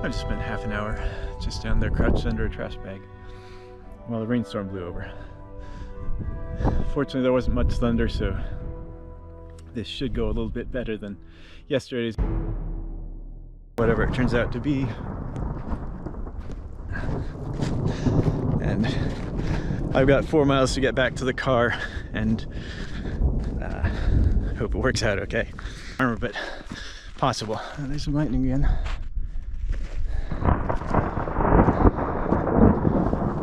I just spent half an hour just down there crouched under a trash bag while the rainstorm blew over. Fortunately, there wasn't much thunder, so this should go a little bit better than yesterday's, whatever it turns out to be. And I've got 4 miles to get back to the car, and hope it works out okay. But possible. Oh, there's some lightning again.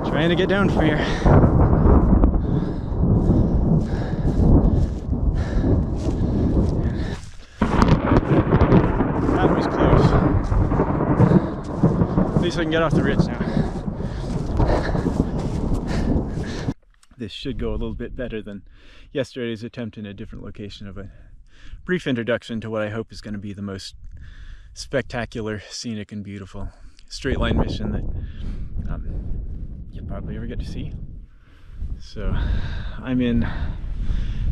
Trying to get down from here. That was close. At least I can get off the ridge now. This should go a little bit better than yesterday's attempt in a different location of a brief introduction to what I hope is going to be the most spectacular, scenic, and beautiful straight line mission that you'll probably ever get to see. So I'm in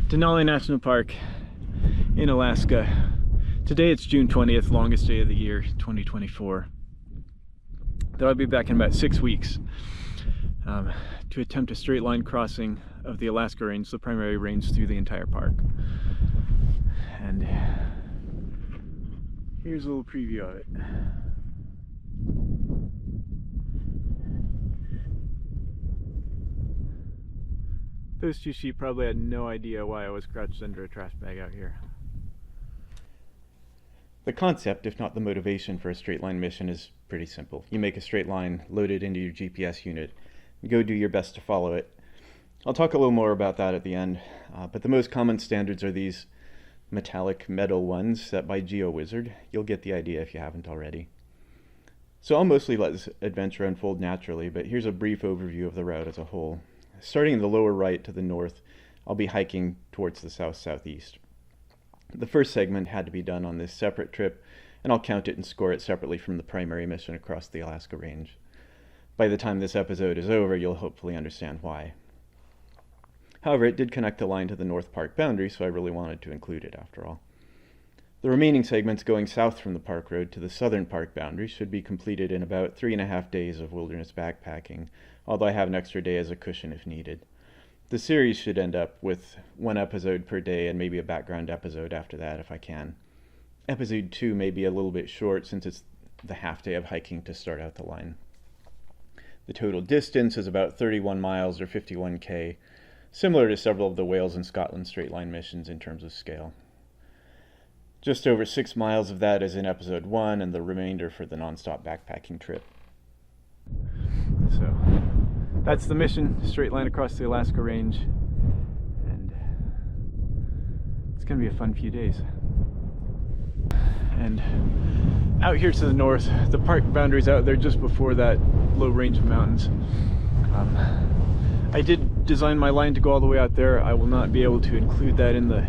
Denali National Park in Alaska. Today it's June 20th, longest day of the year, 2024. Though I'll be back in about 6 weeks to attempt a straight line crossing of the Alaska Range, the primary range, through the entire park. And here's a little preview of it. Those two sheep probably had no idea why I was crouched under a trash bag out here. The concept, if not the motivation for a straight line mission, is pretty simple. You make a straight line, load it into your GPS unit, and go do your best to follow it. I'll talk a little more about that at the end, but the most common standards are these metallic metal ones set by GeoWizard. You'll get the idea if you haven't already. So I'll mostly let this adventure unfold naturally, but here's a brief overview of the route as a whole. Starting in the lower right to the north, I'll be hiking towards the south-southeast. The first segment had to be done on this separate trip, and I'll count it and score it separately from the primary mission across the Alaska Range. By the time this episode is over, you'll hopefully understand why. However, it did connect the line to the North Park boundary, so I really wanted to include it after all. The remaining segments going south from the park road to the southern park boundary should be completed in about 3.5 days of wilderness backpacking, although I have an extra day as a cushion if needed. The series should end up with 1 episode per day and maybe a background episode after that if I can. Episode 2 may be a little bit short since it's the half day of hiking to start out the line. The total distance is about 31 miles or 51k, similar to several of the Wales and Scotland straight line missions in terms of scale. Just over 6 miles of that is in episode 1 and the remainder for the non-stop backpacking trip. So that's the mission, straight line across the Alaska Range, and it's going to be a fun few days. And out here to the north, the park boundary's out there just before that low range of mountains. I did design my line to go all the way out there. I will not be able to include that in the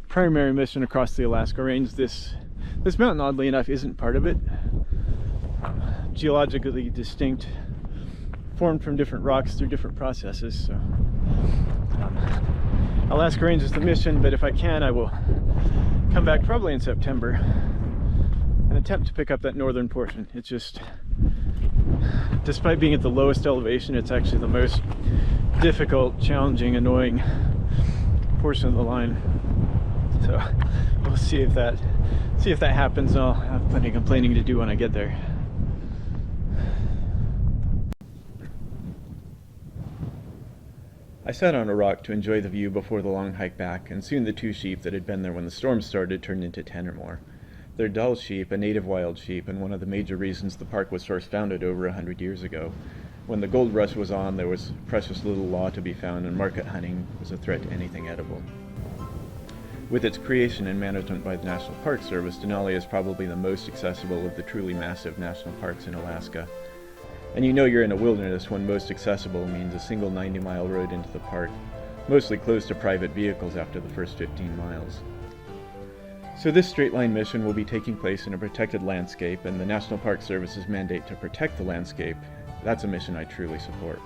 primary mission across the Alaska Range. This mountain, oddly enough, isn't part of it. Geologically distinct, formed from different rocks through different processes. So Alaska Range is the mission, but if I can, I will come back probably in September and attempt to pick up that northern portion. It's just, despite being at the lowest elevation, it's actually the most difficult, challenging, annoying portion of the line. So we'll see if that happens. I'll have plenty of complaining to do when I get there. I sat on a rock to enjoy the view before the long hike back, and soon the 2 sheep that had been there when the storm started turned into 10 or more. They're Dall sheep, a native wild sheep, and one of the major reasons the park was first founded over 100 years ago. When the gold rush was on, there was precious little law to be found, and market hunting was a threat to anything edible. With its creation and management by the National Park Service, Denali is probably the most accessible of the truly massive national parks in Alaska. And you know you're in a wilderness when most accessible means a single 90-mile road into the park, mostly closed to private vehicles after the first 15 miles. So this straight line mission will be taking place in a protected landscape, and the National Park Service's mandate to protect the landscape, that's a mission I truly support.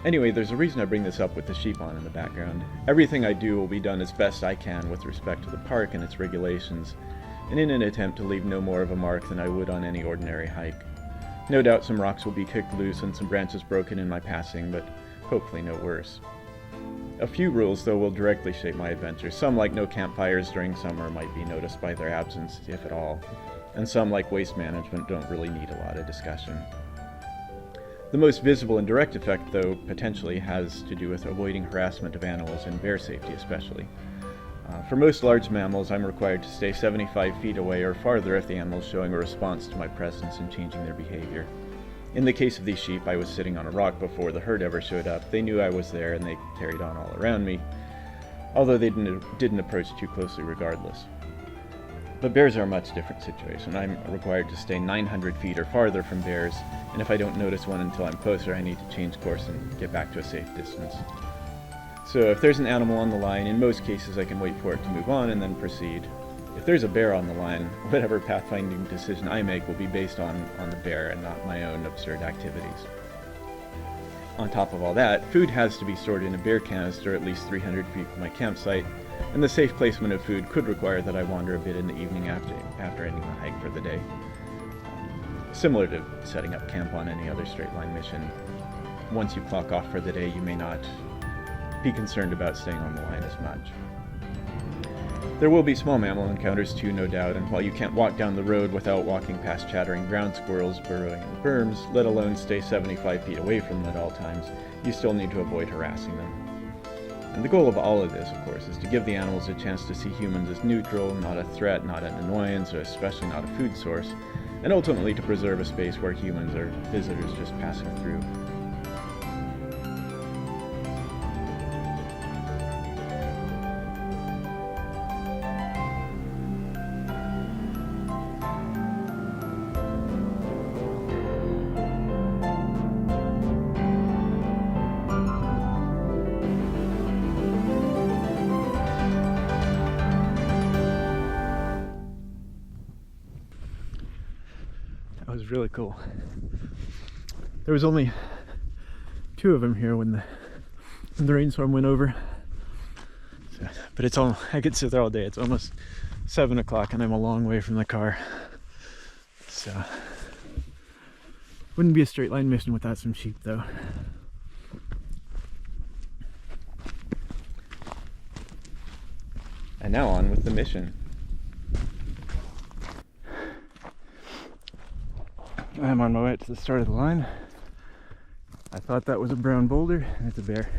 Anyway, there's a reason I bring this up with the sheep on in the background. Everything I do will be done as best I can with respect to the park and its regulations, and in an attempt to leave no more of a mark than I would on any ordinary hike. No doubt some rocks will be kicked loose and some branches broken in my passing, but hopefully no worse. A few rules, though, will directly shape my adventure. Some, like no campfires during summer, might be noticed by their absence, if at all, and some, like waste management, don't really need a lot of discussion. The most visible and direct effect, though, potentially has to do with avoiding harassment of animals and bear safety especially. For most large mammals, I'm required to stay 75 feet away or farther if the animal is showing a response to my presence and changing their behavior. In the case of these sheep, I was sitting on a rock before the herd ever showed up. They knew I was there and they carried on all around me, although they didn't approach too closely regardless. But bears are a much different situation. I'm required to stay 900 feet or farther from bears, and if I don't notice one until I'm closer, I need to change course and get back to a safe distance. So if there's an animal on the line, in most cases I can wait for it to move on and then proceed. If there's a bear on the line, whatever pathfinding decision I make will be based on the bear and not my own absurd activities. On top of all that, food has to be stored in a bear canister at least 300 feet from my campsite, and the safe placement of food could require that I wander a bit in the evening after ending the hike for the day. Similar to setting up camp on any other straight line mission, once you clock off for the day, you may not be concerned about staying on the line as much. There will be small mammal encounters too, no doubt, and while you can't walk down the road without walking past chattering ground squirrels burrowing in the berms, let alone stay 75 feet away from them at all times, you still need to avoid harassing them. And the goal of all of this, of course, is to give the animals a chance to see humans as neutral, not a threat, not an annoyance, or especially not a food source, and ultimately to preserve a space where humans are visitors just passing through. That was really cool. There was only 2 of them here when the rainstorm went over. So, but I could sit there all day. It's almost 7 o'clock and I'm a long way from the car. So, wouldn't be a straight line mission without some sheep though. And now on with the mission. I'm on my way to the start of the line. I thought that was a brown boulder, and it's a bear.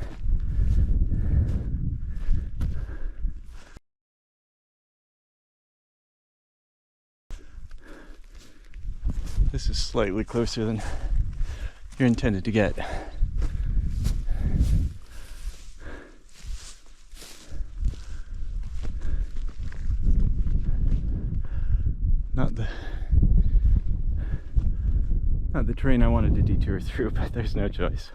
This is slightly closer than you're intended to get. Not the terrain I wanted to detour through, but there's no choice.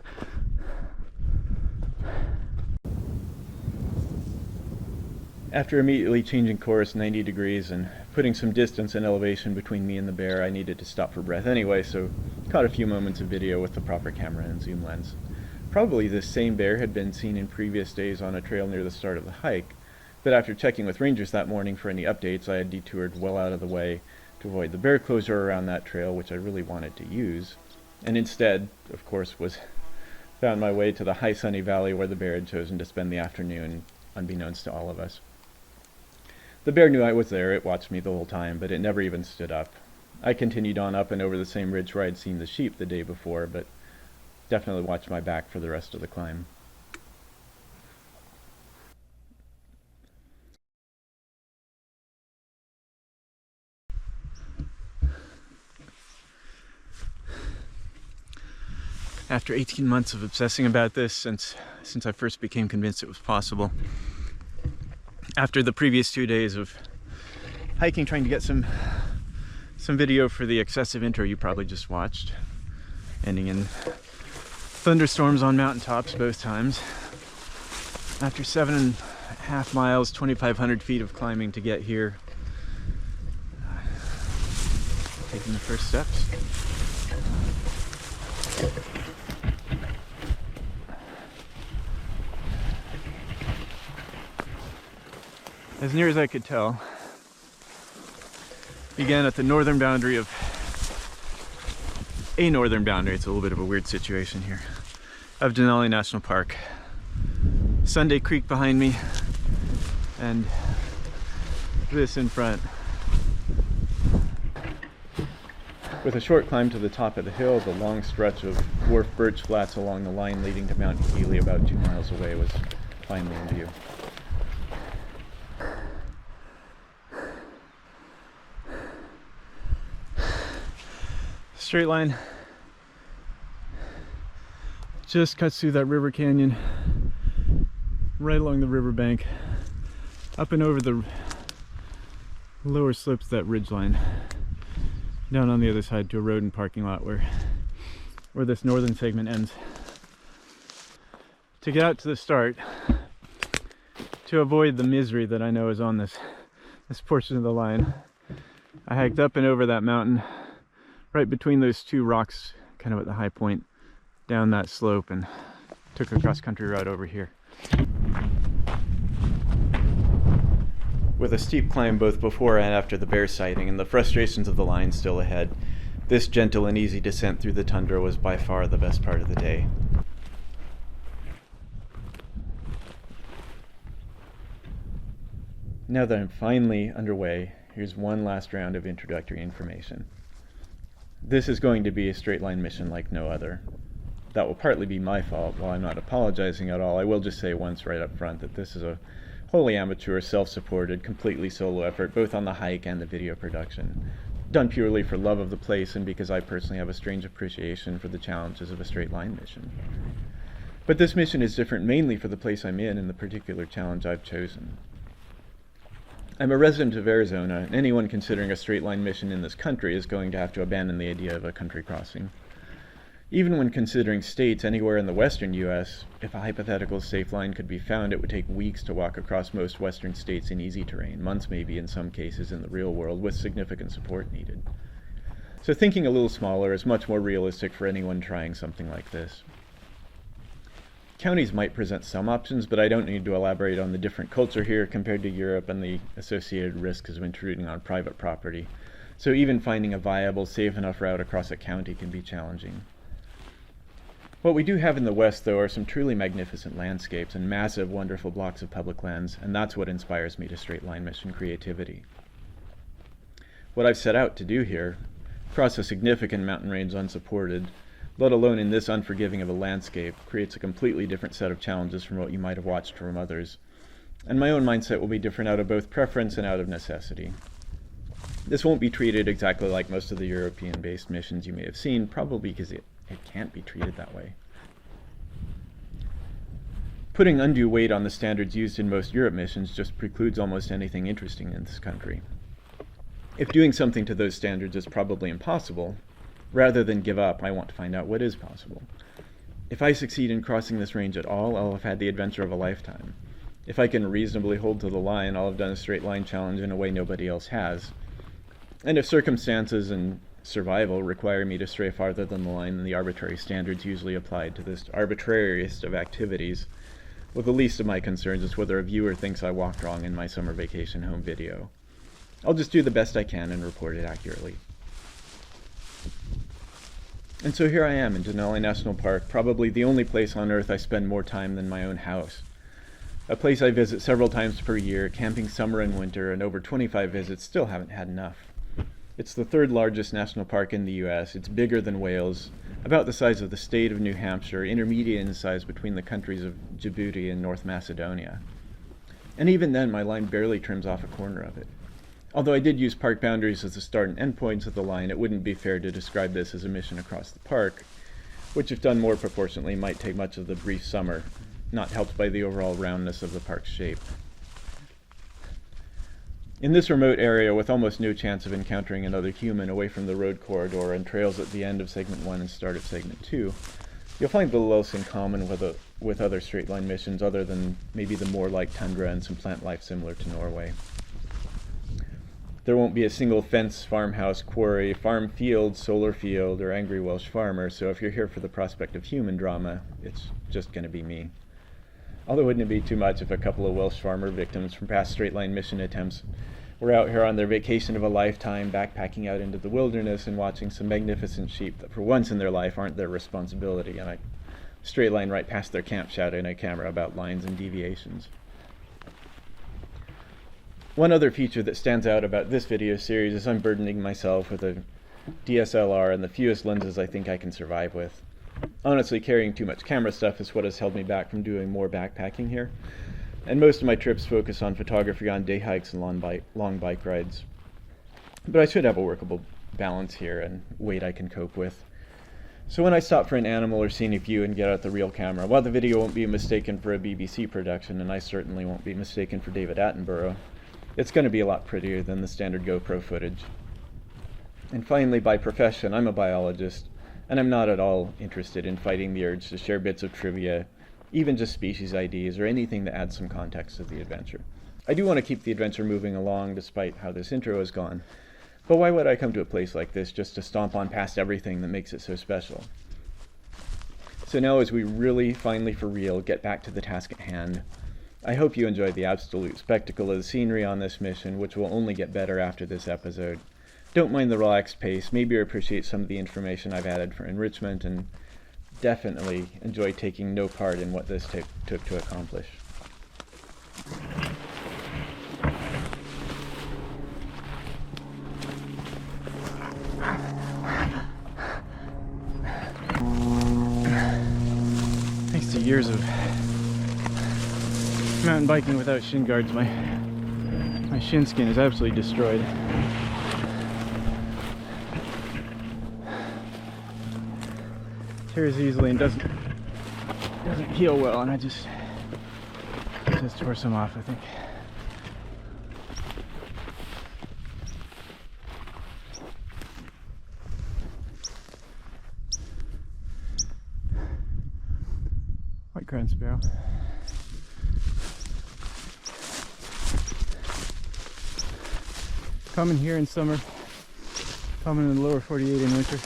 After immediately changing course 90 degrees and putting some distance and elevation between me and the bear, I needed to stop for breath anyway, so caught a few moments of video with the proper camera and zoom lens. Probably this same bear had been seen in previous days on a trail near the start of the hike, but after checking with rangers that morning for any updates, I had detoured well out of the way to avoid the bear closure around that trail, which I really wanted to use, and instead, of course, found my way to the high sunny valley where the bear had chosen to spend the afternoon, unbeknownst to all of us. The bear knew I was there. It watched me the whole time, but it never even stood up. I continued on up and over the same ridge where I'd seen the sheep the day before, but definitely watched my back for the rest of the climb. After 18 months of obsessing about this, since I first became convinced it was possible, after the previous 2 days of hiking, trying to get some video for the excessive intro you probably just watched, ending in thunderstorms on mountaintops both times, after 7.5 miles, 2,500 feet of climbing to get here, taking the first steps. As near as I could tell, began at the northern boundary of a northern boundary. It's a little bit of a weird situation here, of Denali National Park. Sunday Creek behind me, and this in front. With a short climb to the top of the hill, the long stretch of dwarf birch flats along the line leading to Mount Healy about 2 miles away was finally in view. Straight line just cuts through that river canyon, right along the riverbank, up and over the lower slopes of that ridge line, down on the other side to a road and parking lot where this northern segment ends. To get out to the start, to avoid the misery that I know is on this portion of the line, I hiked up and over that mountain, right between those two rocks, kind of at the high point, down that slope, and took a cross-country route over here. With a steep climb both before and after the bear sighting and the frustrations of the line still ahead, this gentle and easy descent through the tundra was by far the best part of the day. Now that I'm finally underway, here's one last round of introductory information. This is going to be a straight line mission like no other. That will partly be my fault. While I'm not apologizing at all, I will just say once right up front that this is a wholly amateur, self-supported, completely solo effort, both on the hike and the video production. Done purely for love of the place and because I personally have a strange appreciation for the challenges of a straight line mission. But this mission is different mainly for the place I'm in and the particular challenge I've chosen. I'm a resident of Arizona, and anyone considering a straight line mission in this country is going to have to abandon the idea of a country crossing. Even when considering states anywhere in the western U.S., if a hypothetical safe line could be found, it would take weeks to walk across most western states in easy terrain, months maybe in some cases in the real world, with significant support needed. So thinking a little smaller is much more realistic for anyone trying something like this. Counties might present some options, but I don't need to elaborate on the different culture here compared to Europe and the associated risks of intruding on private property. So even finding a viable, safe enough route across a county can be challenging. What we do have in the West, though, are some truly magnificent landscapes and massive, wonderful blocks of public lands, and that's what inspires me to straight line mission creativity. What I've set out to do here, cross a significant mountain range unsupported, let alone in this unforgiving of a landscape, creates a completely different set of challenges from what you might have watched from others. And my own mindset will be different out of both preference and out of necessity. This won't be treated exactly like most of the European-based missions you may have seen, probably because it can't be treated that way. Putting undue weight on the standards used in most Europe missions just precludes almost anything interesting in this country. If doing something to those standards is probably impossible, rather than give up, I want to find out what is possible. If I succeed in crossing this range at all, I'll have had the adventure of a lifetime. If I can reasonably hold to the line, I'll have done a straight line challenge in a way nobody else has. And if circumstances and survival require me to stray farther than the line than the arbitrary standards usually applied to this arbitrariest of activities, well, the least of my concerns is whether a viewer thinks I walked wrong in my summer vacation home video. I'll just do the best I can and report it accurately. And so here I am in Denali National Park, probably the only place on earth I spend more time than my own house. A place I visit several times per year, camping summer and winter, and over 25 visits, still haven't had enough. It's the third largest national park in the U.S. It's bigger than Wales, about the size of the state of New Hampshire, intermediate in size between the countries of Djibouti and North Macedonia. And even then, my line barely trims off a corner of it. Although I did use park boundaries as the start and end points of the line, it wouldn't be fair to describe this as a mission across the park, which if done more proportionately might take much of the brief summer, not helped by the overall roundness of the park's shape. In this remote area, with almost no chance of encountering another human away from the road corridor and trails at the end of segment 1 and start of segment 2, you'll find little else in common with other straight line missions other than maybe the moor-like tundra and some plant life similar to Norway. There won't be a single fence, farmhouse, quarry, farm field, solar field, or angry Welsh farmer, so if you're here for the prospect of human drama, it's just going to be me. Although wouldn't it be too much if a couple of Welsh farmer victims from past straight line mission attempts were out here on their vacation of a lifetime, backpacking out into the wilderness and watching some magnificent sheep that for once in their life aren't their responsibility, and I straight line right past their camp shouting at a camera about lines and deviations. One other feature that stands out about this video series is I'm burdening myself with a DSLR and the fewest lenses I think I can survive with. Honestly, carrying too much camera stuff is what has held me back from doing more backpacking here, and most of my trips focus on photography on day hikes and long bike rides. But I should have a workable balance here and weight I can cope with. So when I stop for an animal or scenic view and get out the real camera, while the video won't be mistaken for a BBC production, and I certainly won't be mistaken for David Attenborough, it's going to be a lot prettier than the standard GoPro footage. And finally, by profession, I'm a biologist, and I'm not at all interested in fighting the urge to share bits of trivia, even just species IDs or anything that adds some context to the adventure. I do want to keep the adventure moving along despite how this intro has gone, but why would I come to a place like this just to stomp on past everything that makes it so special? So now, as we really, finally for real, get back to the task at hand, I hope you enjoyed the absolute spectacle of the scenery on this mission, which will only get better after this episode. Don't mind the relaxed pace, maybe appreciate some of the information I've added for enrichment, and definitely enjoy taking no part in what this took to accomplish. Thanks to years of mountain biking without shin guards, my shin skin is absolutely destroyed. Tears easily and doesn't heal well, and I just tore some off, I think. White crowned sparrow. Common here in summer, common in the lower 48 in winter.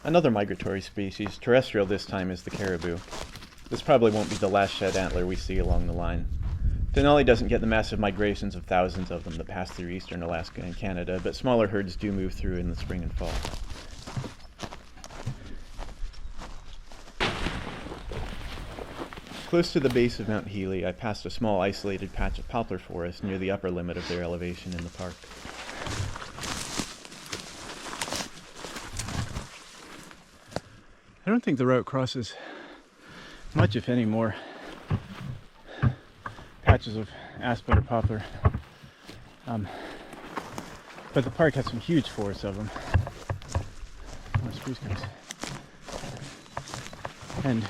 Another migratory species, terrestrial this time, is the caribou. This probably won't be the last shed antler we see along the line. Denali doesn't get the massive migrations of thousands of them that pass through eastern Alaska and Canada, but smaller herds do move through in the spring and fall. Close to the base of Mount Healy, I passed a small isolated patch of poplar forest near the upper limit of their elevation in the park. I don't think the route crosses much, if any, more patches of aspen or poplar. But the park has some huge forests of them. More spruce cones. And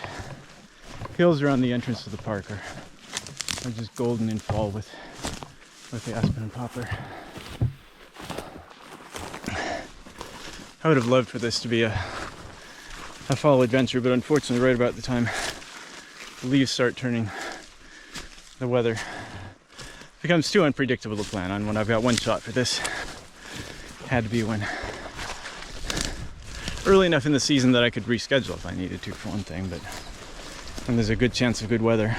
hills around the entrance to the park are just golden in fall with the aspen and poplar. I would have loved for this to be a fall adventure, but unfortunately right about the time the leaves start turning, the weather becomes too unpredictable to plan on. When I've got one shot for this, it had to be when early enough in the season that I could reschedule if I needed to, for one thing, but when there's a good chance of good weather.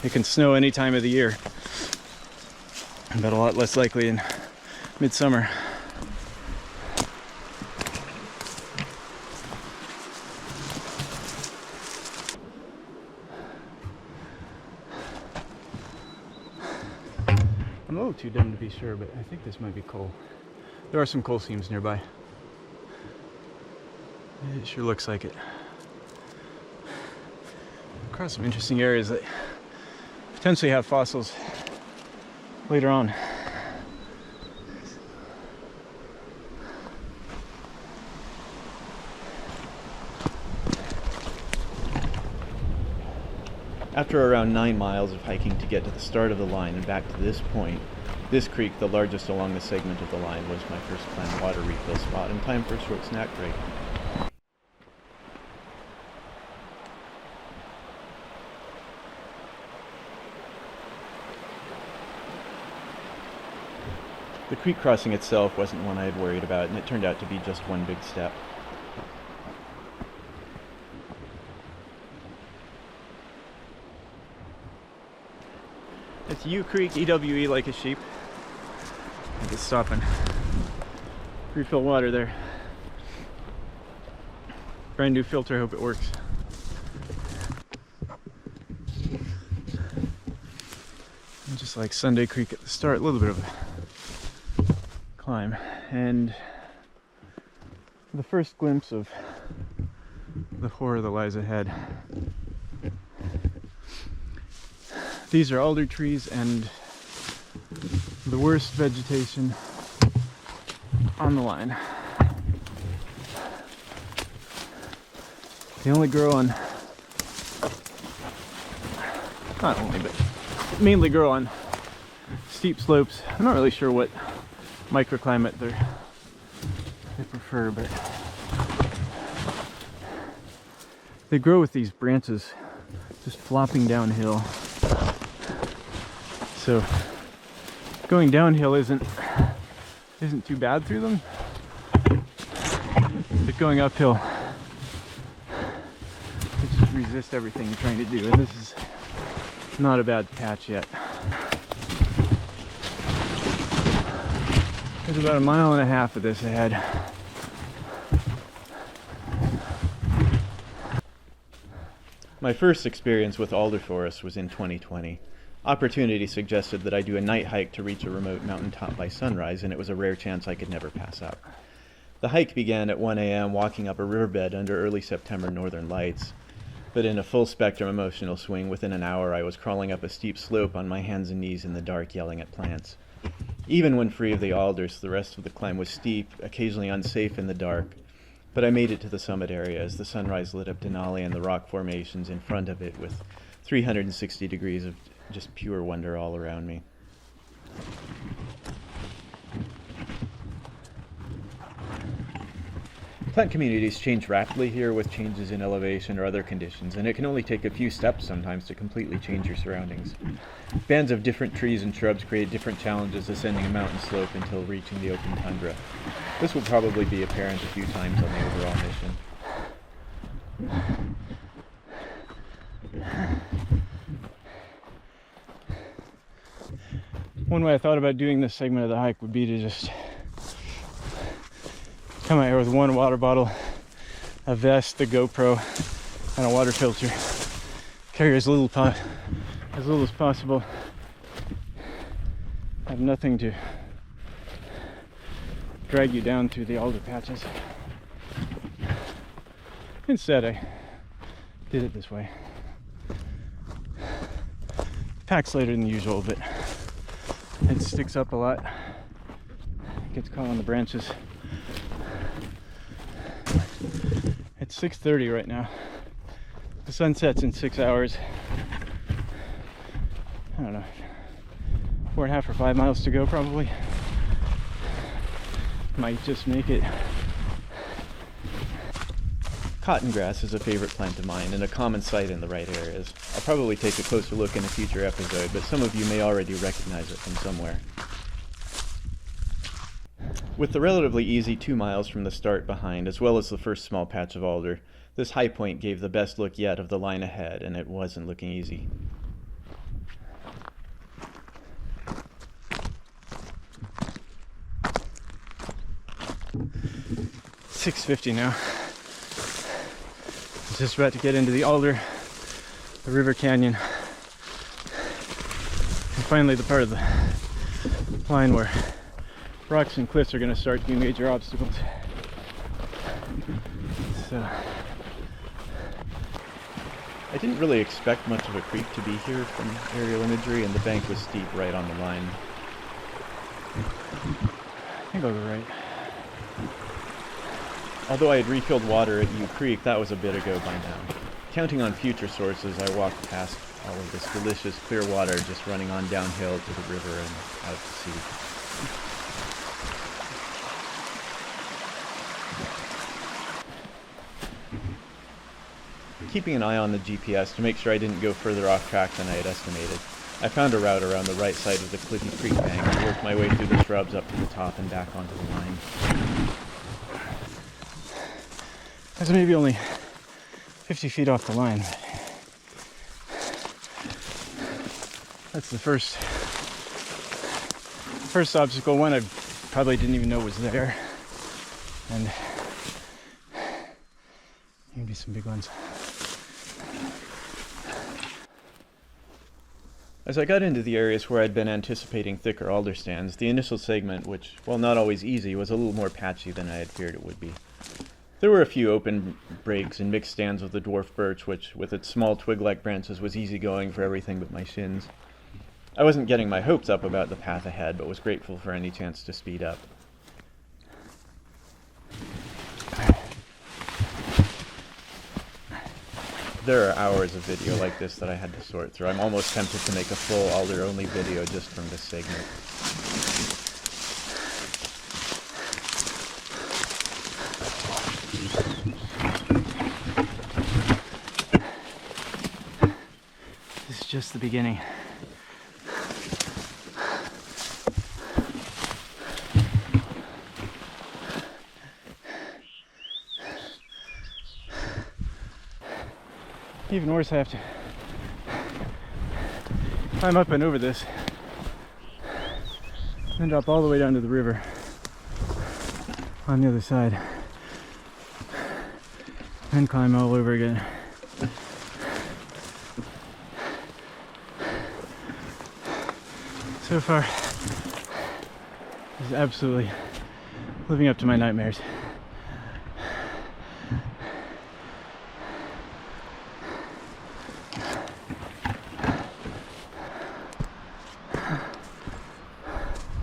It can snow any time of the year, but a lot less likely in midsummer. I'm a little too dumb to be sure, but I think this might be coal. There are some coal seams nearby. It sure looks like it. Across some interesting areas that potentially have fossils later on. After around 9 miles of hiking to get to the start of the line and back to this point, this creek, the largest along the segment of the line, was my first planned water refill spot and time for a short snack break. The creek crossing itself wasn't one I had worried about, and it turned out to be just one big step. It's U Creek, EWE like a sheep. I just stop and refill water there. Brand new filter, hope it works. And just like Sunday Creek at the start, a little bit of a climb. And the first glimpse of the horror that lies ahead. These are alder trees and the worst vegetation on the line. They only grow on, not only, but mainly grow on steep slopes. I'm not really sure what microclimate they prefer, but they grow with these branches just flopping downhill. So going downhill isn't too bad through them, but going uphill, they just resist everything you're trying to do, and this is not a bad patch yet. There's about 1.5 miles of this ahead. My first experience with alder forest was in 2020. Opportunity suggested that I do a night hike to reach a remote mountaintop by sunrise, and it was a rare chance I could never pass up. The hike began at 1 a.m. walking up a riverbed under early September northern lights, but in a full spectrum emotional swing, within an hour I was crawling up a steep slope on my hands and knees in the dark, yelling at plants. Even when free of the alders, the rest of the climb was steep, occasionally unsafe in the dark, but I made it to the summit area as the sunrise lit up Denali and the rock formations in front of it with 360 degrees of just pure wonder all around me. Plant communities change rapidly here with changes in elevation or other conditions, and it can only take a few steps sometimes to completely change your surroundings. Bands of different trees and shrubs create different challenges ascending a mountain slope until reaching the open tundra. This will probably be apparent a few times on the overall mission. One way I thought about doing this segment of the hike would be to just come out here with one water bottle, a vest, the GoPro, and a water filter. Carry as little as possible. Have nothing to drag you down through the alder patches. Instead, I did it this way. Pack's lighter than usual, but it sticks up a lot. Gets caught on the branches. It's 6:30 right now. The sun sets in 6 hours. I don't know, 4.5 or 5 miles to go probably. Might just make it. Cotton grass is a favorite plant of mine and a common sight in the right areas. I'll probably take a closer look in a future episode, but some of you may already recognize it from somewhere. With the relatively easy 2 miles from the start behind, as well as the first small patch of alder, this high point gave the best look yet of the line ahead, and it wasn't looking easy. $6.50 now. Just about to get into the alder, the river canyon, and finally the part of the line where rocks and cliffs are going to start to be major obstacles. So I didn't really expect much of a creek to be here from aerial imagery, and the bank was steep right on the line. I think I'll go right. Although I had refilled water at U Creek, that was a bit ago by now. Counting on future sources, I walked past all of this delicious clear water just running on downhill to the river and out to sea. Keeping an eye on the GPS to make sure I didn't go further off track than I had estimated, I found a route around the right side of the cliffy creek bank and worked my way through the shrubs up to the top and back onto the line. That's maybe only 50 feet off the line. That's the first first obstacle, one I probably didn't even know was there, and maybe some big ones. As I got into the areas where I'd been anticipating thicker alder stands, the initial segment, which, while not always easy, was a little more patchy than I had feared it would be. There were a few open breaks and mixed stands with the dwarf birch, which, with its small twig-like branches, was easygoing for everything but my shins. I wasn't getting my hopes up about the path ahead, but was grateful for any chance to speed up. There are hours of video like this that I had to sort through. I'm almost tempted to make a full alder-only video just from this segment. This is just the beginning. Even worse, I have to climb up and over this, then drop all the way down to the river on the other side, then climb all over again. So far, this is absolutely living up to my nightmares.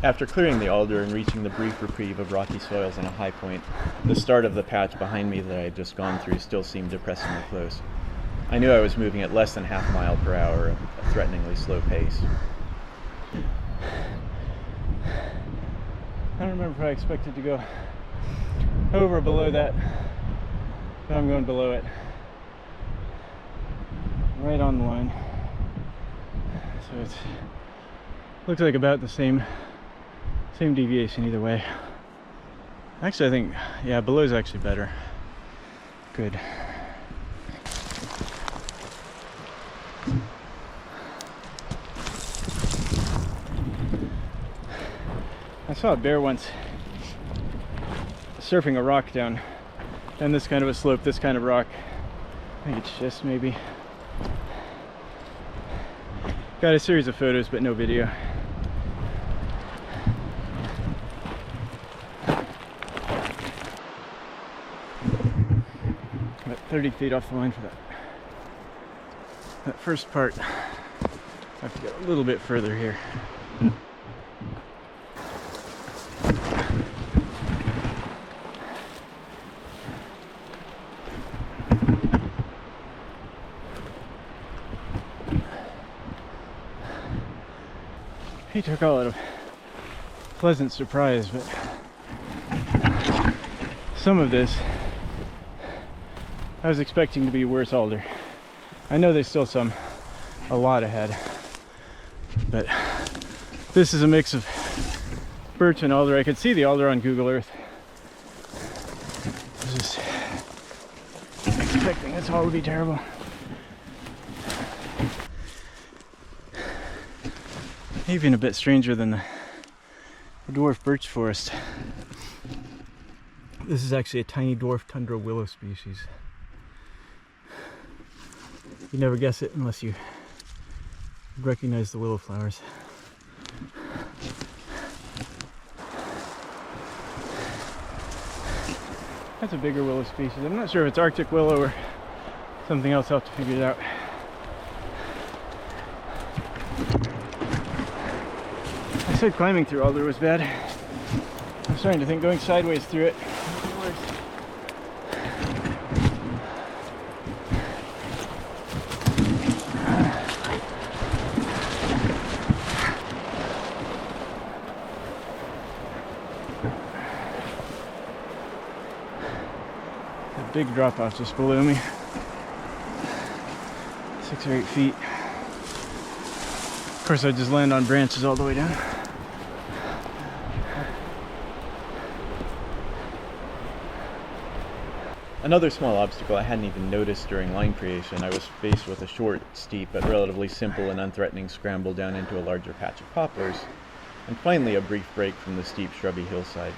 After clearing the alder and reaching the brief reprieve of rocky soils and a high point, the start of the patch behind me that I had just gone through still seemed depressingly close. I knew I was moving at less than half a mile per hour, a threateningly slow pace. I don't remember if I expected to go over or below that, but I'm going below it. Right on the line. So it looks like about the same deviation either way. Actually, I think, yeah, below is actually better. Good. I saw a bear once surfing a rock down this kind of a slope, this kind of rock. I think it's just maybe. Got a series of photos, but no video. About 30 feet off the line for that first part. I have to get a little bit further here. He took all out of pleasant surprise, but some of this I was expecting to be worse alder. I know there's still a lot ahead, but this is a mix of birch and alder. I could see the alder on Google Earth. I was just expecting this all to be terrible. Even a bit stranger than the dwarf birch forest. This is actually a tiny dwarf tundra willow species. You never guess it unless you recognize the willow flowers. That's a bigger willow species. I'm not sure if it's Arctic willow or something else. I'll have to figure it out. I said climbing through alder was bad. I'm starting to think going sideways through it might be worse. A big drop off just below me. 6 or 8 feet. Of course, I just land on branches all the way down. Another small obstacle I hadn't even noticed during line creation, I was faced with a short, steep, but relatively simple and unthreatening scramble down into a larger patch of poplars. and finally a brief break from the steep shrubby hillsides.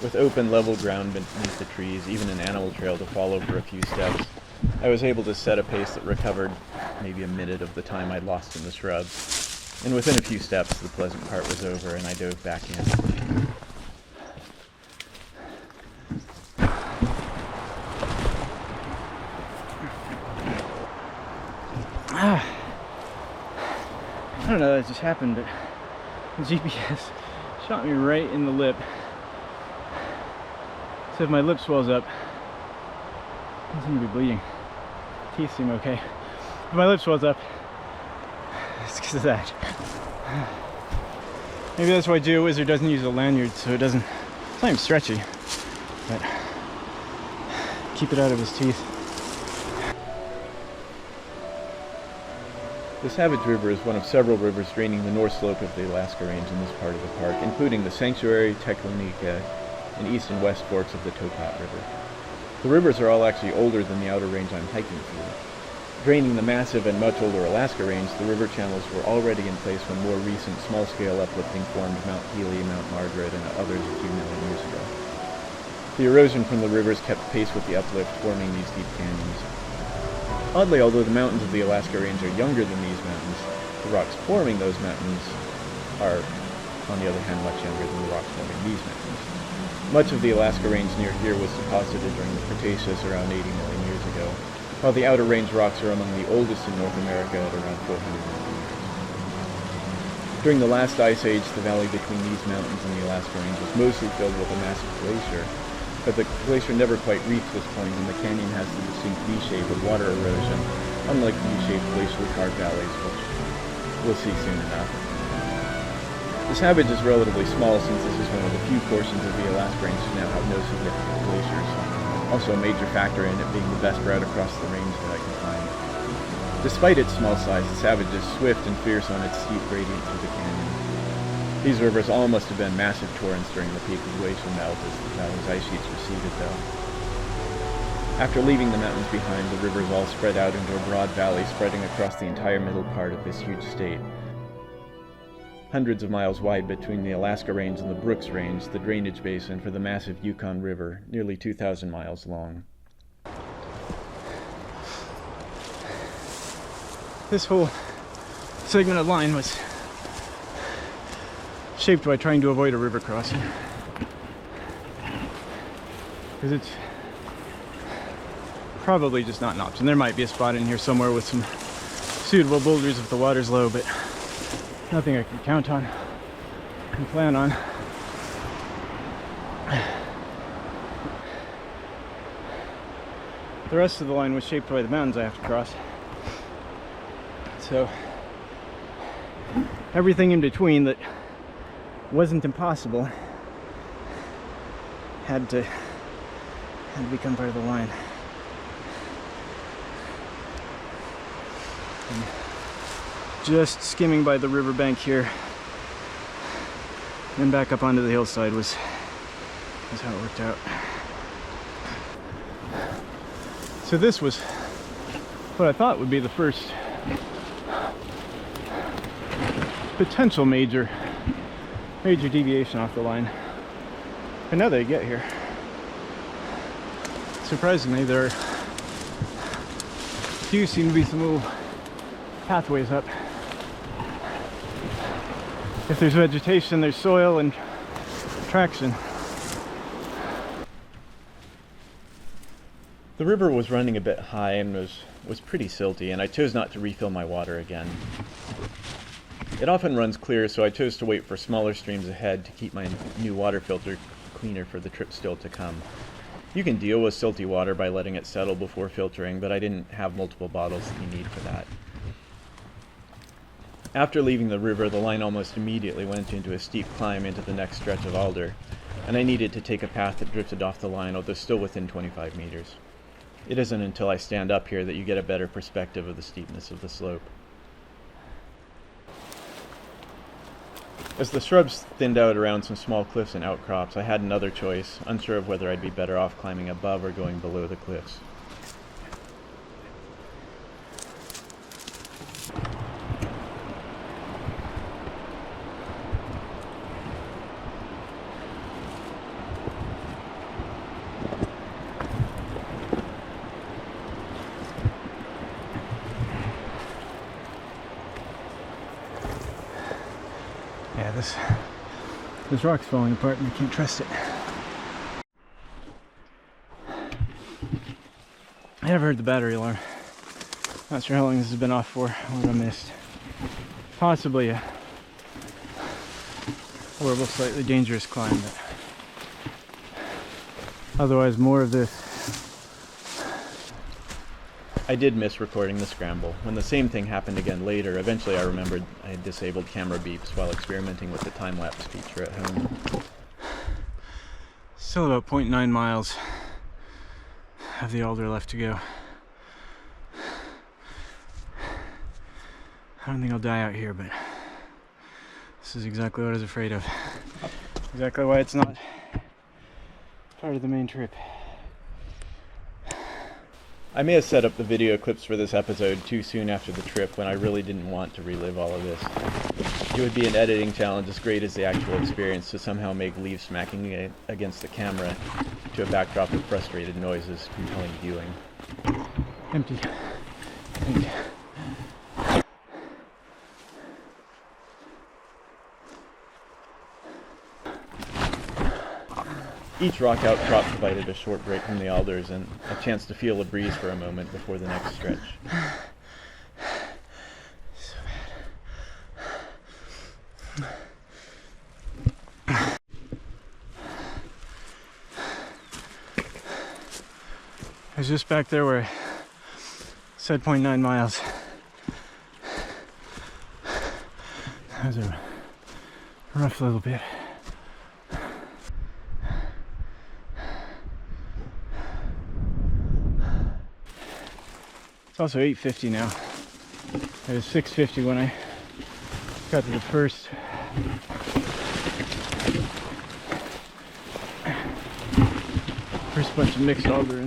With open level ground beneath the trees, even an animal trail to follow for a few steps, I was able to set a pace that recovered maybe a minute of the time I'd lost in the shrubs. And within a few steps, the pleasant part was over and I dove back in. I don't know that just happened, but the GPS shot me right in the lip. So if my lip swells up, I seem to be bleeding. Teeth seem okay. If my lip swells up, it's because of that. Maybe that's why GeoWizard doesn't use a lanyard, so it's not even stretchy, but keep it out of his teeth. The Savage River is one of several rivers draining the north slope of the Alaska Range in this part of the park, including the Sanctuary, Teklenika, and east and west forks of the Toklat River. The rivers are all actually older than the outer range I'm hiking through. Draining the massive and much older Alaska Range, the river channels were already in place when more recent small-scale uplifting formed Mount Healy, Mount Margaret, and others a few million years ago. The erosion from the rivers kept pace with the uplift, forming these deep canyons. Oddly, although the mountains of the Alaska Range are younger than these mountains, the rocks forming those mountains are, on the other hand, much younger than the rocks forming these mountains. Much of the Alaska Range near here was deposited during the Cretaceous around 80 million years ago, while the outer range rocks are among the oldest in North America at around 400 million years. During the last ice age, the valley between these mountains and the Alaska Range was mostly filled with a massive glacier, but the glacier never quite reached this point, and the canyon has the distinct V-shape of water erosion, unlike V-shaped glacially carved valleys, which we'll see soon enough. The Savage is relatively small since this is one of the few portions of the Alaska Range to now have no significant glaciers, also a major factor in it being the best route across the range that I could find. Despite its small size, the Savage is swift and fierce on its steep gradient through the canyon. These rivers all must have been massive torrents during the peak of glacial melt as the valley's ice sheets receded, though. After leaving the mountains behind, the rivers all spread out into a broad valley spreading across the entire middle part of this huge state. Hundreds of miles wide between the Alaska Range and the Brooks Range, the drainage basin for the massive Yukon River, nearly 2,000 miles long. This whole segment of line was shaped by trying to avoid a river crossing, because it's probably just not an option. There might be a spot in here somewhere with some suitable boulders if the water's low, but nothing I can count on and plan on. The rest of the line was shaped by the mountains I have to cross, so everything in between that wasn't impossible had to become part of the line. And just skimming by the riverbank here and back up onto the hillside was how it worked out. So this was what I thought would be the first potential major deviation off the line. And now that I get here, surprisingly, there do seem to be some little pathways up. If there's vegetation, there's soil and traction. The river was running a bit high and was pretty silty, and I chose not to refill my water again. It often runs clear, so I chose to wait for smaller streams ahead to keep my new water filter cleaner for the trip still to come. You can deal with silty water by letting it settle before filtering, but I didn't have multiple bottles that you need for that. After leaving the river, the line almost immediately went into a steep climb into the next stretch of alder, and I needed to take a path that drifted off the line, although still within 25 meters. It isn't until I stand up here that you get a better perspective of the steepness of the slope. As the shrubs thinned out around some small cliffs and outcrops, I had another choice, unsure of whether I'd be better off climbing above or going below the cliffs. Yeah, this rock's falling apart and I can't trust it. I never heard the battery alarm. Not sure how long this has been off for, what I missed. Possibly a horrible, slightly dangerous climb, but otherwise more of this. I did miss recording the scramble. When the same thing happened again later, eventually I remembered I had disabled camera beeps while experimenting with the time-lapse feature at home. Still about 0.9 miles of the Alder left to go. I don't think I'll die out here, but this is exactly what I was afraid of. Exactly why it's not part of the main trip. I may have set up the video clips for this episode too soon after the trip when I really didn't want to relive all of this. It would be an editing challenge as great as the actual experience to somehow make leaves smacking against the camera to a backdrop of frustrated noises compelling viewing. Empty. Empty. Each rock outcrop provided a short break from the alders and a chance to feel a breeze for a moment before the next stretch. So bad. I was just back there where I said 0.9 miles. That was a rough little bit. It's also 8:50 now. It was 6:50 when I got to the first bunch of mixed alder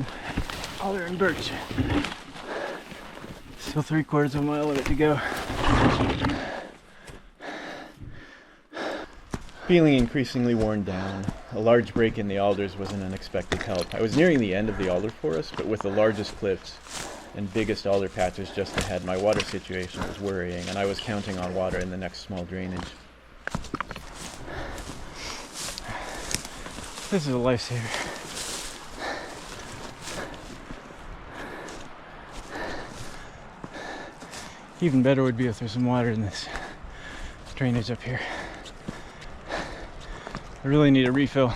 and birch. Still 3/4 of a mile of it to go. Feeling increasingly worn down, a large break in the alders was an unexpected help. I was nearing the end of the alder forest, but with the largest cliffs and biggest alder patches just ahead, my water situation was worrying, and I was counting on water in the next small drainage. This is a lifesaver. Even better would be if there's some water in this drainage up here. I really need a refill.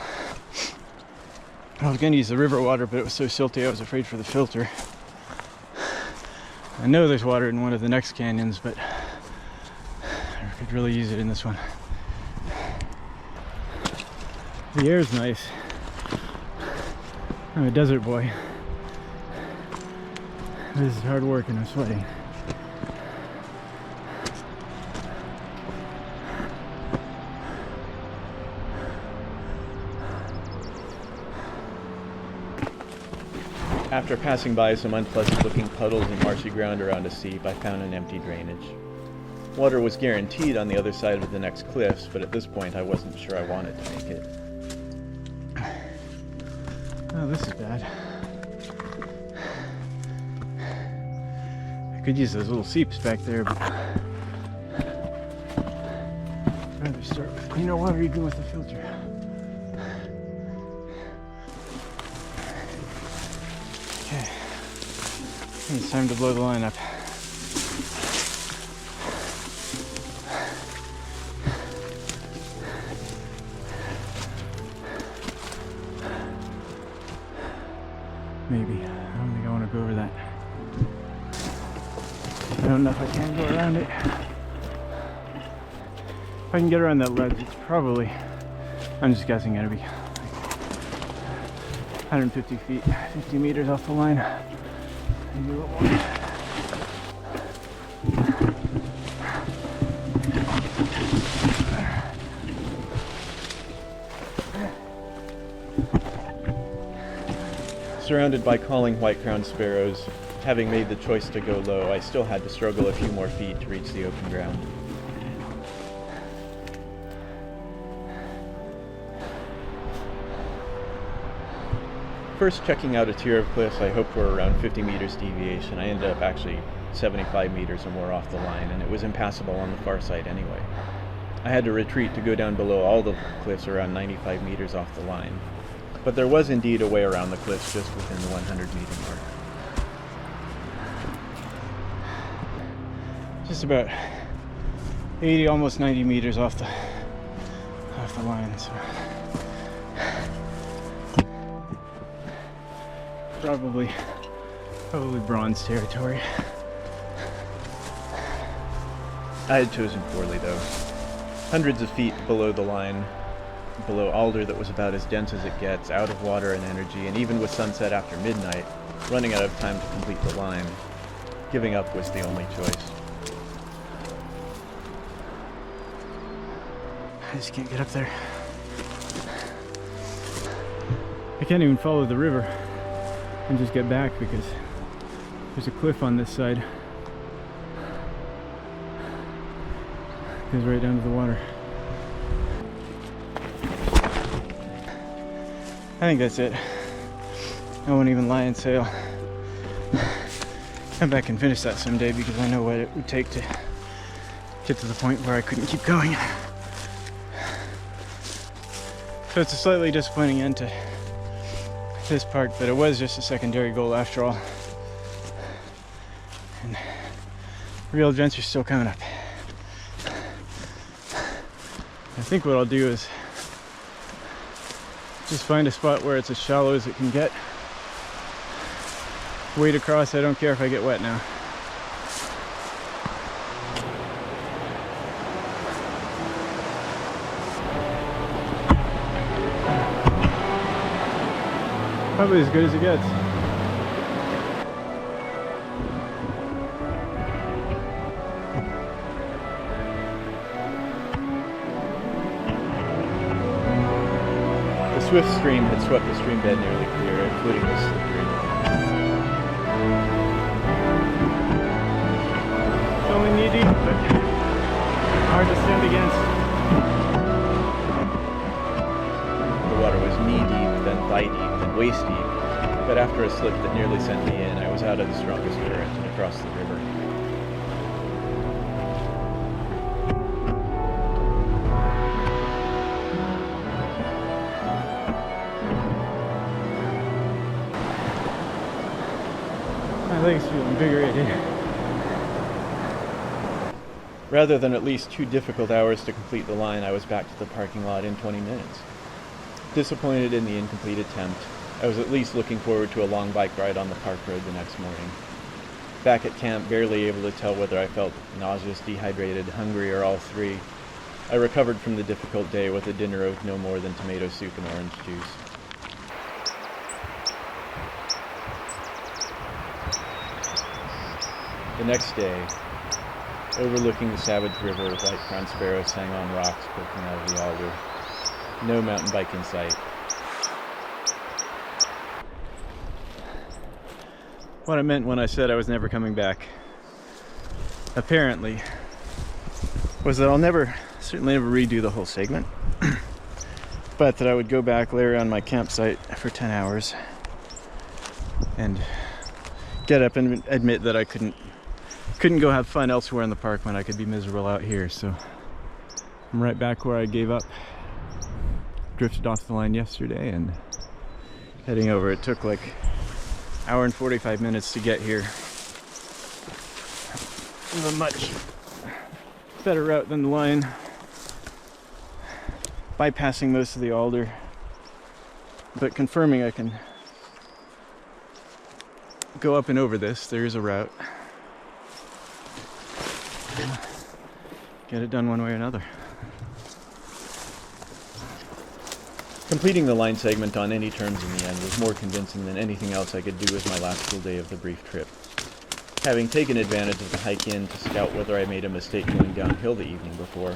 I was going to use the river water, but it was so silty I was afraid for the filter. I know there's water in one of the next canyons, but I could really use it in this one. The air's nice. I'm a desert boy. This is hard work and I'm sweating. After passing by some unpleasant-looking puddles and marshy ground around a steep, I found an empty drainage. Water was guaranteed on the other side of the next cliffs, but at this point I wasn't sure I wanted to make it. Oh, this is bad. I could use those little seeps back there, but I'd rather start with cleaner water even with the filter. Okay, I think it's time to blow the line up. Maybe. I don't think I want to go over that. I don't know if I can go around it. If I can get around that ledge, it's probably, I'm just guessing, gonna be 150 feet, 50 meters off the line. Maybe a little more. Surrounded by calling white-crowned sparrows, having made the choice to go low, I still had to struggle a few more feet to reach the open ground. First checking out a tier of cliffs I hoped were around 50 meters deviation, I ended up actually 75 meters or more off the line, and it was impassable on the far side anyway. I had to retreat to go down below all the cliffs around 95 meters off the line. But there was indeed a way around the cliffs just within the 100-meter mark. Just about 80, almost 90 meters off the line, so probably bronze territory. I had chosen poorly, though. Hundreds of feet below the line, below alder that was about as dense as it gets, out of water and energy, and even with sunset after midnight, running out of time to complete the line, giving up was the only choice. I just can't get up there. I can't even follow the river and just get back because there's a cliff on this side. It goes right down to the water. I think that's it. I won't even lie and sail. Come back and finish that someday because I know what it would take to get to the point where I couldn't keep going. So it's a slightly disappointing end to this park, but it was just a secondary goal after all. And real adventure's still coming up. I think what I'll do is just find a spot where it's as shallow as it can get. Wade across, I don't care if I get wet now. Probably as good as it gets. The swift stream had swept the stream bed nearly clear, including the slippery. It's only knee deep, but hard to stand against. The water was knee deep, then thigh deep, then waist deep. But after a slip that nearly sent me in, I was out of the strongest current and across the river. My legs feel invigorated. Rather than at least 2 difficult hours to complete the line, I was back to the parking lot in 20 minutes. Disappointed in the incomplete attempt, I was at least looking forward to a long bike ride on the park road the next morning. Back at camp, barely able to tell whether I felt nauseous, dehydrated, hungry, or all three, I recovered from the difficult day with a dinner of no more than tomato soup and orange juice. The next day, overlooking the Savage River, white crowned sparrows sang on rocks poking out of the alder. No mountain bike in sight. What I meant when I said I was never coming back, apparently, was that I'll certainly never redo the whole segment, but that I would go back, lay around my campsite for 10 hours, and get up and admit that I couldn't go have fun elsewhere in the park when I could be miserable out here. So I'm right back where I gave up. Drifted off the line yesterday and heading over. It took like an hour and 45 minutes to get here. It was a much better route than the line, bypassing most of the alder, but confirming I can go up and over this. There is a route. Get it done one way or another. Completing the line segment on any terms in the end was more convincing than anything else I could do as my last full day of the brief trip. Having taken advantage of the hike in to scout whether I made a mistake going downhill the evening before,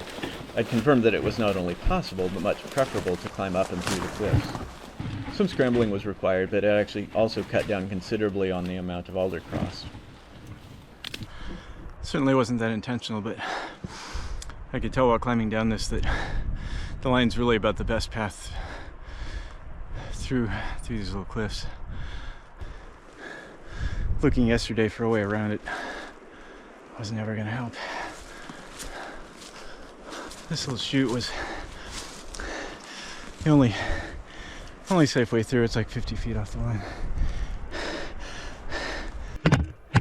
I'd confirmed that it was not only possible, but much preferable to climb up and through the cliffs. Some scrambling was required, but it actually also cut down considerably on the amount of alder crossed. Certainly wasn't that intentional, but I could tell while climbing down this that the line's really about the best path through these little cliffs. Looking yesterday for a way around it was never going to help. This little chute was the only safe way through. It's like 50 feet off the line.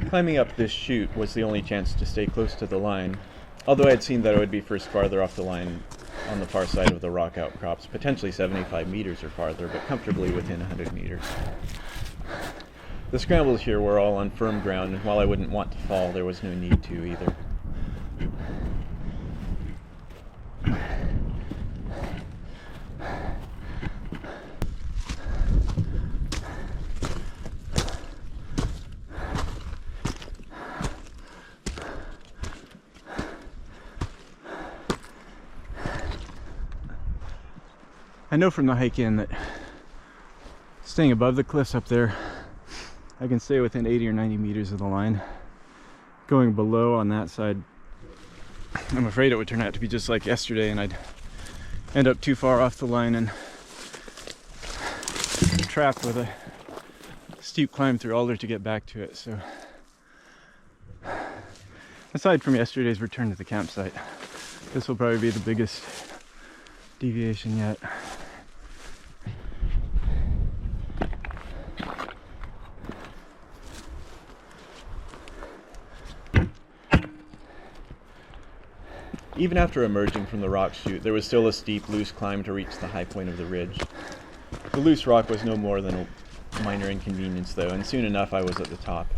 Climbing up this chute was the only chance to stay close to the line, although I had seen that I would be first farther off the line on the far side of the rock outcrops, potentially 75 meters or farther, but comfortably within 100 meters. The scrambles here were all on firm ground, and while I wouldn't want to fall, there was no need to either. I know from the hike in that staying above the cliffs up there, I can stay within 80 or 90 meters of the line. Going below on that side, I'm afraid it would turn out to be just like yesterday, and I'd end up too far off the line and trapped with a steep climb through Alder to get back to it. So aside from yesterday's return to the campsite, this will probably be the biggest deviation yet. Even after emerging from the rock chute, there was still a steep, loose climb to reach the high point of the ridge. The loose rock was no more than a minor inconvenience, though, and soon enough I was at the top.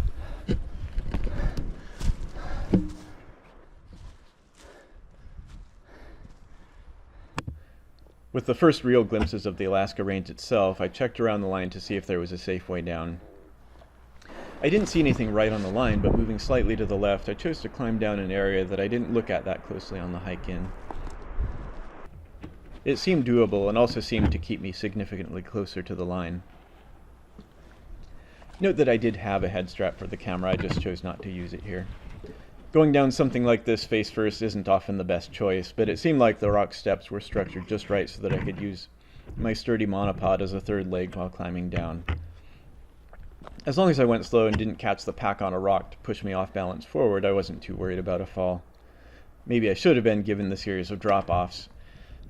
With the first real glimpses of the Alaska Range itself, I checked around the line to see if there was a safe way down. I didn't see anything right on the line, but moving slightly to the left, I chose to climb down an area that I didn't look at that closely on the hike in. It seemed doable and also seemed to keep me significantly closer to the line. Note that I did have a head strap for the camera, I just chose not to use it here. Going down something like this face first isn't often the best choice, but it seemed like the rock steps were structured just right so that I could use my sturdy monopod as a third leg while climbing down. As long as I went slow and didn't catch the pack on a rock to push me off balance forward, I wasn't too worried about a fall. Maybe I should have been given the series of drop-offs,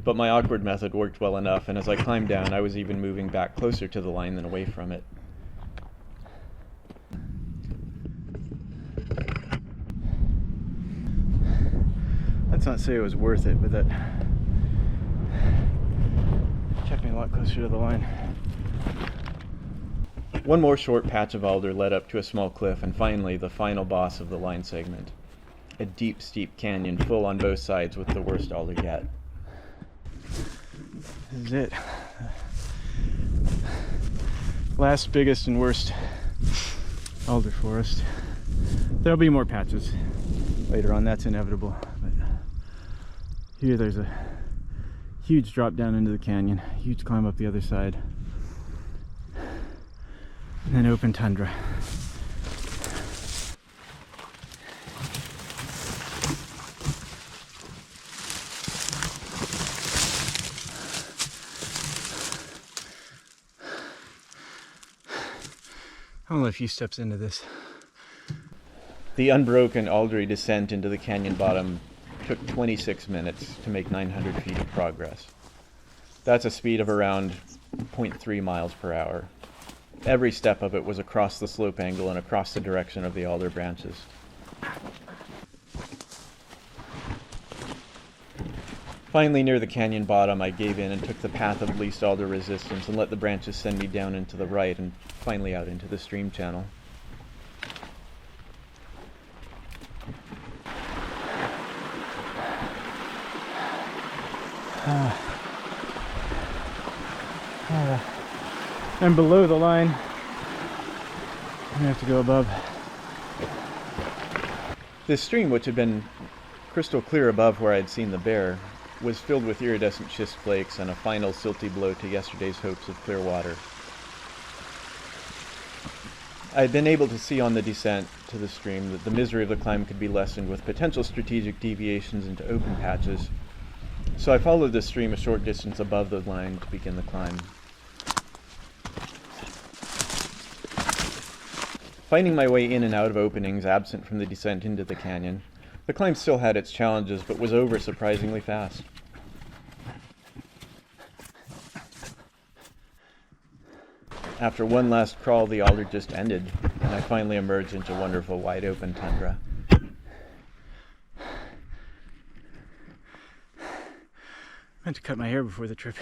but my awkward method worked well enough, and as I climbed down, I was even moving back closer to the line than away from it. Let's not say it was worth it, but that kept me a lot closer to the line. One more short patch of alder led up to a small cliff, and finally the final boss of the line segment. A deep, steep canyon full on both sides with the worst alder yet. This is it. Last biggest and worst alder forest. There'll be more patches later on, that's inevitable. But here there's a huge drop down into the canyon, huge climb up the other side. And then open tundra. I'm only a few steps into this. The unbroken aldery descent into the canyon bottom took 26 minutes to make 900 feet of progress. That's a speed of around 0.3 miles per hour. Every step of it was across the slope angle and across the direction of the alder branches. Finally, near the canyon bottom, I gave in and took the path of least alder resistance and let the branches send me down and to the right and finally out into the stream channel. And below the line, I have to go above. This stream, which had been crystal clear above where I'd seen the bear, was filled with iridescent schist flakes and a final silty blow to yesterday's hopes of clear water. I had been able to see on the descent to the stream that the misery of the climb could be lessened with potential strategic deviations into open patches, so I followed the stream a short distance above the line to begin the climb. Finding my way in and out of openings absent from the descent into the canyon, The climb still had its challenges, but was over surprisingly fast. After one last crawl, the alder just ended, and I finally emerged into wonderful wide-open tundra. I meant to cut my hair before the trip.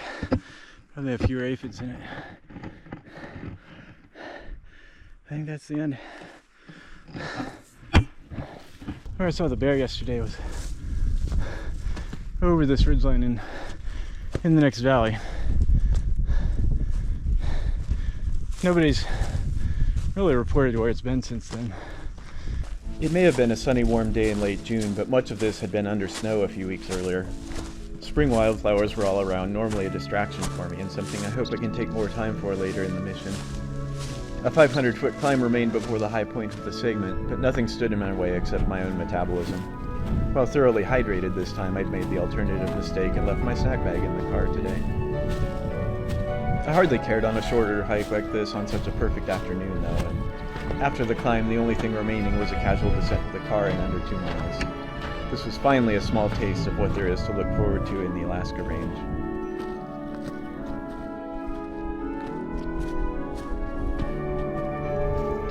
Probably have fewer aphids in it. I think that's the end. Where I saw the bear yesterday was over this ridgeline in the next valley. Nobody's really reported where it's been since then. It may have been a sunny, warm day in late June, but much of this had been under snow a few weeks earlier. Spring wildflowers were all around, normally a distraction for me, and something I hope I can take more time for later in the mission. A 500-foot climb remained before the high point of the segment, but nothing stood in my way except my own metabolism. While thoroughly hydrated this time, I'd made the alternative mistake and left my snack bag in the car today. I hardly cared on a shorter hike like this on such a perfect afternoon, though, and after the climb, the only thing remaining was a casual descent to the car in under 2 miles. This was finally a small taste of what there is to look forward to in the Alaska Range.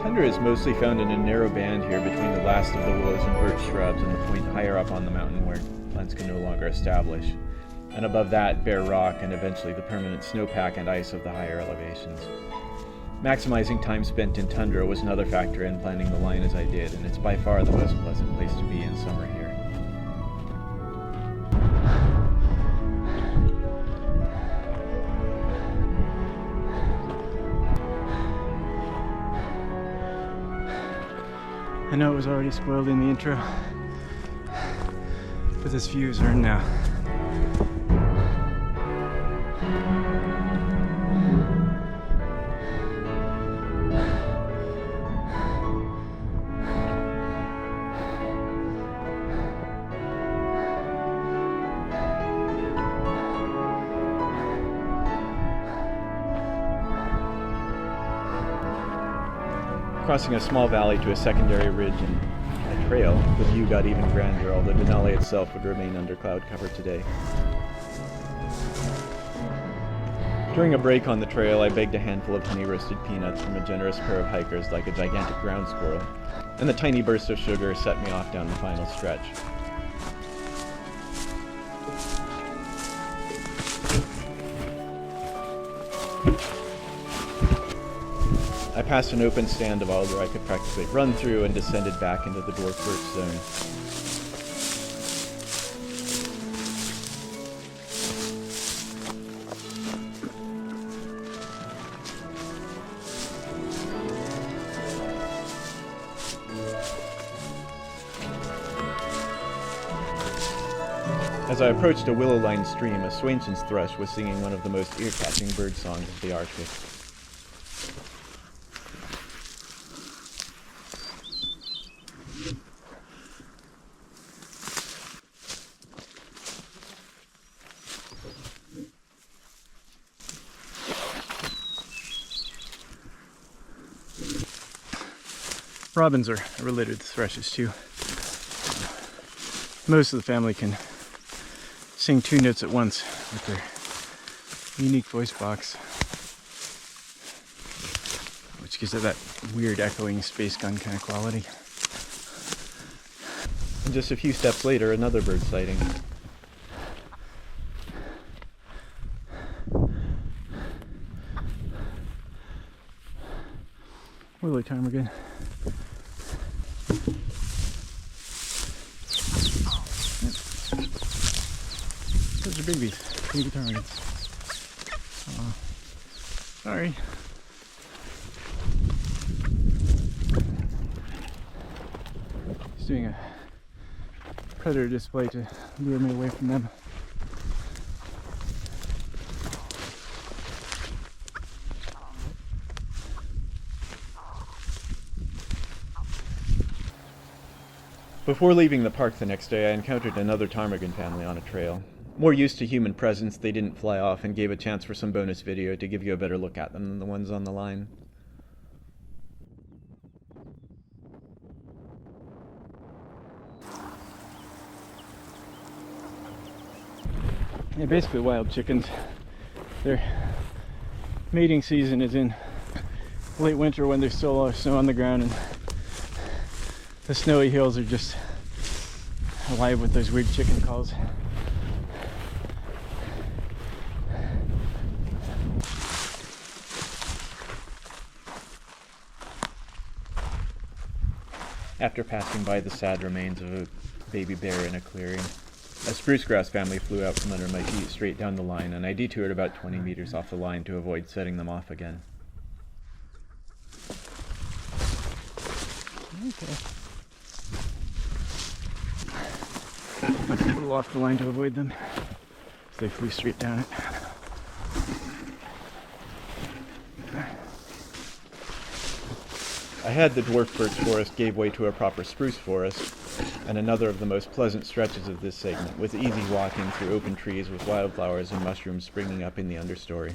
Tundra is mostly found in a narrow band here between the last of the willows and birch shrubs and the point higher up on the mountain where plants can no longer establish. And above that, bare rock and eventually the permanent snowpack and ice of the higher elevations. Maximizing time spent in tundra was another factor in planning the line as I did, and it's by far the most pleasant place to be in summer here. I know it was already spoiled in the intro, but this view is earned now. Crossing a small valley to a secondary ridge and a trail, the view got even grander, although Denali itself would remain under cloud cover today. During a break on the trail, I begged a handful of honey-roasted peanuts from a generous pair of hikers like a gigantic ground squirrel, and the tiny burst of sugar set me off down the final stretch. I passed an open stand of alder I could practically run through and descended back into the dwarf birch zone. As I approached a willow-lined stream, a Swainson's thrush was singing one of the most ear-catching bird songs of the Arctic. Robins are related to thrushes too. Most of the family can sing 2 notes at once with their unique voice box, which gives it that weird echoing space gun kind of quality. And just a few steps later, another bird sighting. Willow ptarmigan. Those are baby ptarmigans. Sorry. He's doing a predator display to lure me away from them. Before leaving the park the next day, I encountered another ptarmigan family on a trail. More used to human presence, they didn't fly off and gave a chance for some bonus video to give you a better look at them than the ones on the line. Yeah, basically wild chickens. Their mating season is in late winter when there's still a lot of snow on the ground, and the snowy hills are just alive with those weird chicken calls. After passing by the sad remains of a baby bear in a clearing, a spruce grass family flew out from under my feet straight down the line, and I detoured about 20 meters off the line to avoid setting them off again. Okay. A little off the line to avoid them, so they flew straight down it. Ahead, the dwarf birch forest gave way to a proper spruce forest, and another of the most pleasant stretches of this segment, with easy walking through open trees with wildflowers and mushrooms springing up in the understory.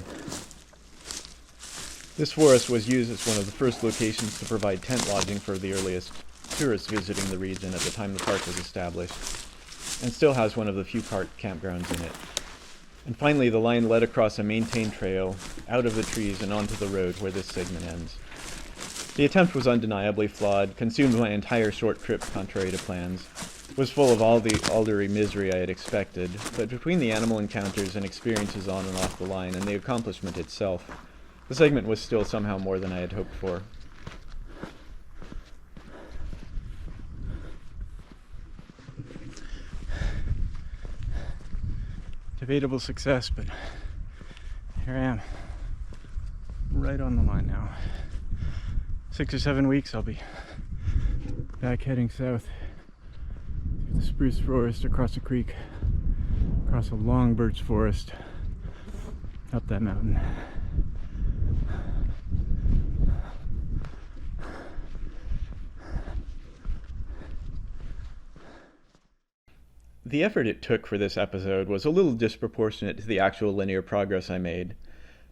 This forest was used as one of the first locations to provide tent lodging for the earliest tourists visiting the region at the time the park was established, and still has one of the few park campgrounds in it. And finally, the line led across a maintained trail, out of the trees and onto the road where this segment ends. The attempt was undeniably flawed, consumed my entire short trip contrary to plans, was full of all the aldery misery I had expected, but between the animal encounters and experiences on and off the line and the accomplishment itself, the segment was still somehow more than I had hoped for. Debatable success, but here I am, right on the line now. 6 or 7 weeks I'll be back heading south through the spruce forest, across a creek, across a long birch forest, up that mountain. The effort it took for this episode was a little disproportionate to the actual linear progress I made,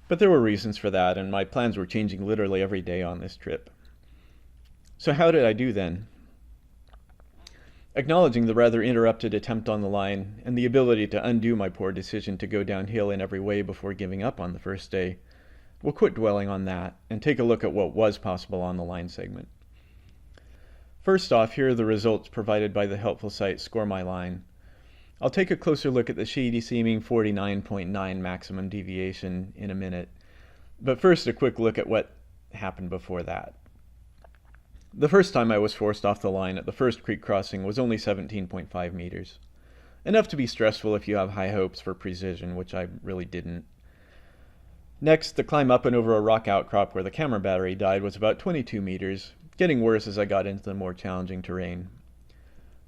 but there were reasons for that, and my plans were changing literally every day on this trip. So how did I do then? Acknowledging the rather interrupted attempt on the line, and the ability to undo my poor decision to go downhill in every way before giving up on the first day, we'll quit dwelling on that, and take a look at what was possible on the line segment. First off, here are the results provided by the helpful site Score My Line. I'll take a closer look at the shady-seeming 49.9 maximum deviation in a minute, but first a quick look at what happened before that. The first time I was forced off the line at the first creek crossing was only 17.5 meters. Enough to be stressful if you have high hopes for precision, which I really didn't. Next, the climb up and over a rock outcrop where the camera battery died was about 22 meters, getting worse as I got into the more challenging terrain.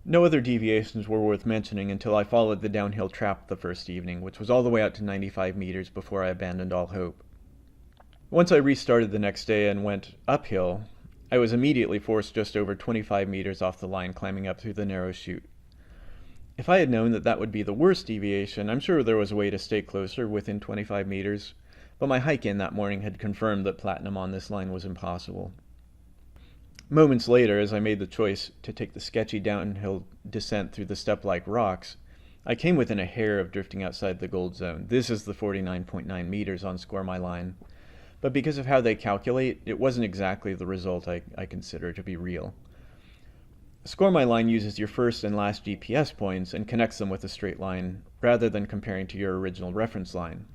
No other deviations were worth mentioning until I followed the downhill trap the first evening, which was all the way out to 95 meters before I abandoned all hope. Once I restarted the next day and went uphill, I was immediately forced just over 25 meters off the line climbing up through the narrow chute. If I had known that that would be the worst deviation, I'm sure there was a way to stay closer within 25 meters, but my hike in that morning had confirmed that platinum on this line was impossible. Moments later, as I made the choice to take the sketchy downhill descent through the step-like rocks, I came within a hair of drifting outside the gold zone. This is the 49.9 meters on Score My Line. But because of how they calculate, it wasn't exactly the result I consider to be real. Score My Line uses your first and last GPS points and connects them with a straight line, rather than comparing to your original reference line.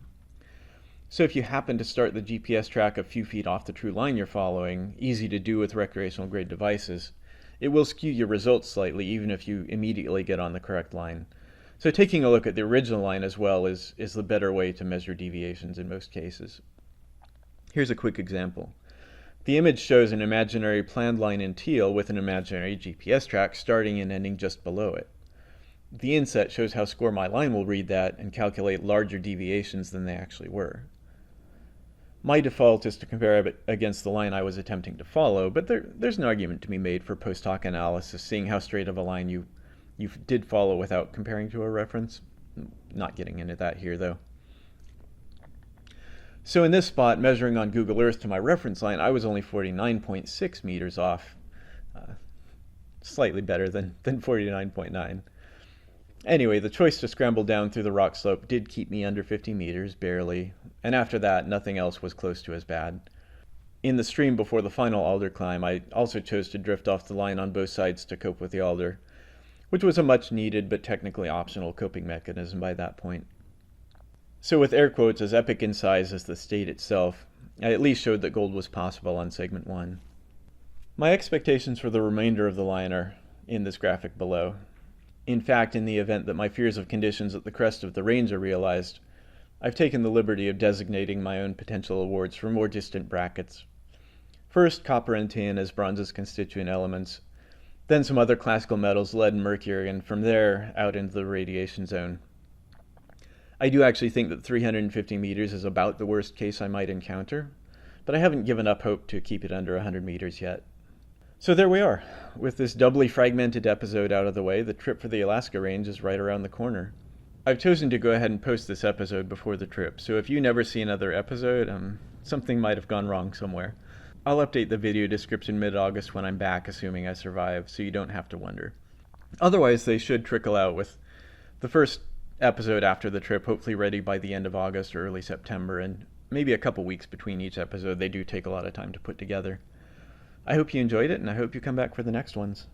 So if you happen to start the GPS track a few feet off the true line you're following, easy to do with recreational grade devices, it will skew your results slightly even if you immediately get on the correct line. So taking a look at the original line as well is the better way to measure deviations in most cases. Here's a quick example. The image shows an imaginary planned line in teal with an imaginary GPS track starting and ending just below it. The inset shows how Score My Line will read that and calculate larger deviations than they actually were. My default is to compare it against the line I was attempting to follow, but there's an argument to be made for post hoc analysis, seeing how straight of a line you did follow without comparing to a reference. Not getting into that here, though. So in this spot, measuring on Google Earth to my reference line, I was only 49.6 meters off. Slightly better than 49.9. Anyway, the choice to scramble down through the rock slope did keep me under 50 meters, barely, and after that, nothing else was close to as bad. In the stream before the final alder climb, I also chose to drift off the line on both sides to cope with the alder, which was a much needed but technically optional coping mechanism by that point. So with air quotes as epic in size as the state itself, I at least showed that gold was possible on segment 1. My expectations for the remainder of the line are in this graphic below. In fact, in the event that my fears of conditions at the crest of the range are realized, I've taken the liberty of designating my own potential awards for more distant brackets. First, copper and tin as bronze's constituent elements, then some other classical metals, lead and mercury, and from there out into the radiation zone. I do actually think that 350 meters is about the worst case I might encounter, but I haven't given up hope to keep it under 100 meters yet. So there we are. With this doubly fragmented episode out of the way, the trip for the Alaska range is right around the corner. I've chosen to go ahead and post this episode before the trip, so if you never see another episode, something might have gone wrong somewhere. I'll update the video description mid-August when I'm back, assuming I survive, so you don't have to wonder. Otherwise, they should trickle out with the first episode after the trip, hopefully ready by the end of August or early September, and maybe a couple weeks between each episode. They do take a lot of time to put together. I hope you enjoyed it, and I hope you come back for the next ones.